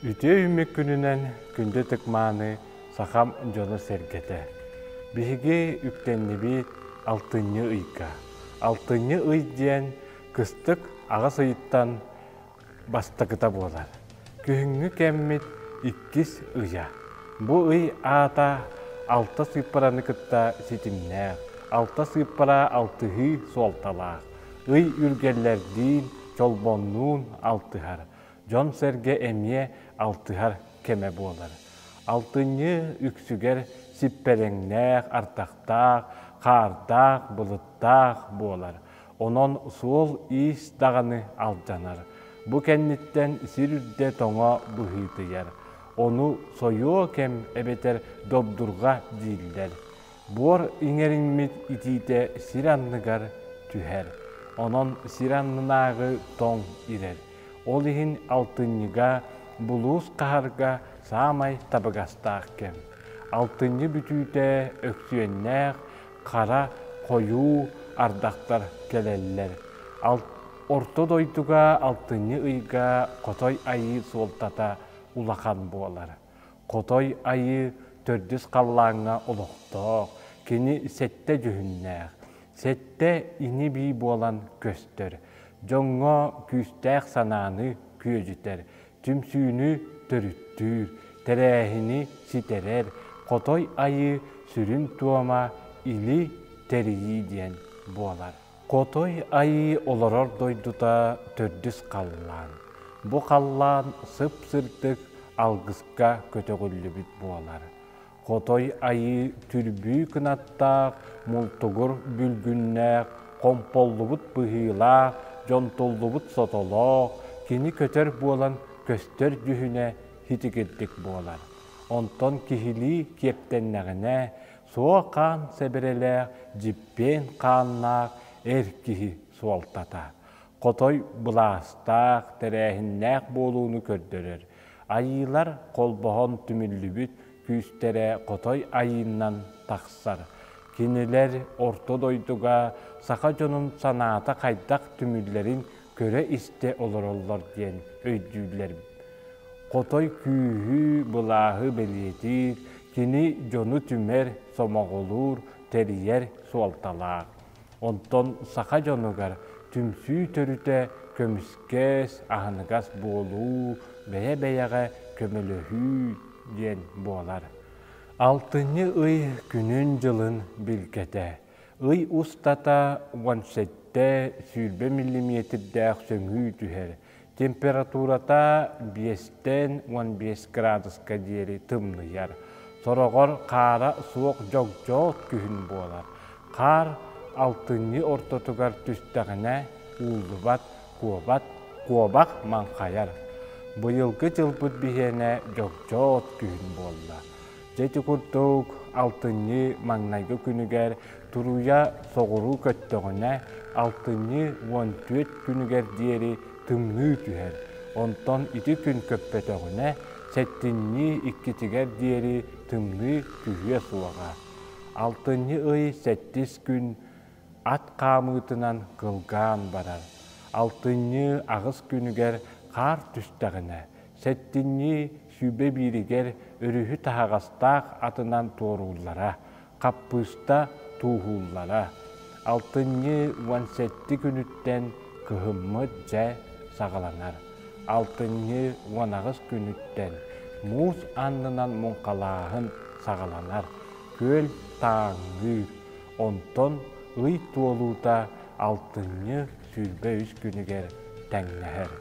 Үте үмек күнінен күнді тықманы сақам жоны сергеті. Бігі үктенні бет алтынны ұйқа. Алтынны ұй дейін күстік ағас ұйыттан бастықыта болар. Күхіңі кәммет иккіс ұя. Бұ ұй ата алты сыппараны күтта сетімнәр. Алты сыппара алтығы суалталар. Ұй үргерлерден чолбоннуын алтығар. Жон серге әмие алтығар кеме болар. Алтыны үксүгер сиппереңнәк, артақтақ, қардақ, бұлыттақ болар. Онон суол ис дағаны алжанар. Бұ кәнниттен сирүрде тоңа бұхитыяр. Оны сойо кем әбетер добдурға дейілдер. Бор иңеріңмет итите сиранныгар түхер. Онон сираннынағы тоң ирер. Ол ихин алтынныга бұлуыз қағарға самай табығастақ кем. Алтынны бүтүйте өксүйеннәк, қара, қою, ардақтар келелер. Орто дойдуға алтынны ұйға қотой айы суолтата улақан болар. Қотой айы төрдіс қаллаңа ұлықтық, кені сетте жүхіннәк. Сетте ини бей болан көстір. Жоңға күстәк сананы көжітер, түмсүйіні төріттір, тәрәхіні ситерер, қотой айы сүрін туама или тәрейі ден болар. Қотой айы оларар дойдута төрдіс қаллан. Бұ қаллан сып-сыртық алғысқа көтөгілі біт болар. Қотой айы түрбүй күнаттақ, мұлтығыр бүлгіннәк, қомполлыбыт бұхилақ, жонтоллыбыт сотолоқ, кені көтер болан көстер жүхіне хитігердік болар. Онтон кихили кептеннәғіне суа қан сәбіреләқ, жиппен қаннақ әркихи суалтата. Қотой бұластақ, тәрәхіннәқ болуыны көрдірер. Айылар қолбоғын түміллібіт күйістері қотой айыннан тақсар. Кенелер орто дойдуға сақа жонун санаата қайдақ түміллерін көре исте олар ден өйдүйлер. Қотой күйі бұлағы белетір, кені жону түмер сомағолур, терiyер суалталақ. Онтон сақа жонуғар түмсүй төріте көміскес, ағынығас болу, бәе-бәяға көміліхүй ден болар. Алтыны ый күнін жылын білгеті. Ый устата 17 сүйірбе миллиметрдәк сөңүй түхер. Температурата 5-15 градуска дері тымныяр. Сорогор қара суық жок-жок күхін болар. Қар алтыны ортотугар түстәғіне улыбат, қуабақ маңқаяр. Бұйылғы жылбыт бігене жок-жок күхін болар. Жеті күрттік алтыны маңнайғы күнігер тұруя соғыру көттіғіне алтыны 14 күнігер дері тымны түхер. Онтон 2 күн көппетіғіне сәттіні 2-тігер дері тымны түхе суаға. Алтыны ый 8 күн ат қамытынан қылған барар. Алтыны ағыз күнігер қар түстіғіне сәттіні сүйбе бірігер өріхі тағастақ атынан торулара, қаппыста туғулара. Алтыны 17 күніттен күхімміт жә сағаланар. Алтыны 19 күніттен мұз андынан мұңқалағын сағаланар. Көл таңғы, онтон ұй туолута алтыны сүйбе 3 күнігер тәңнәхір.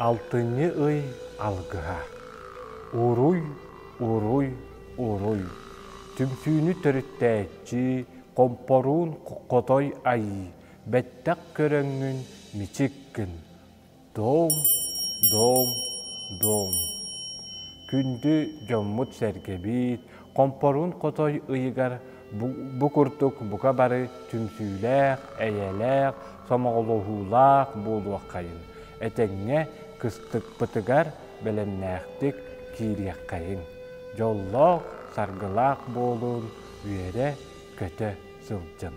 Алтыны ый алғыға. Уруй, уруй, уруй. Түмсүйіні түріттәтчі, қомпоруын қотой айы, бәттәк көріңін мичіккін. Дом, дом, дом. Күнді жоммут сәргебет, қомпоруын қотой ыйығар, бұқыртық бұқа бары түмсүйләқ, әйеләқ, самағылығулақ болуақ қайын. Әтәңе кыстык пытыгар бәлемнәқтік кириек қайын. Жоллақ, саргылақ болуын үйере көті сылжын.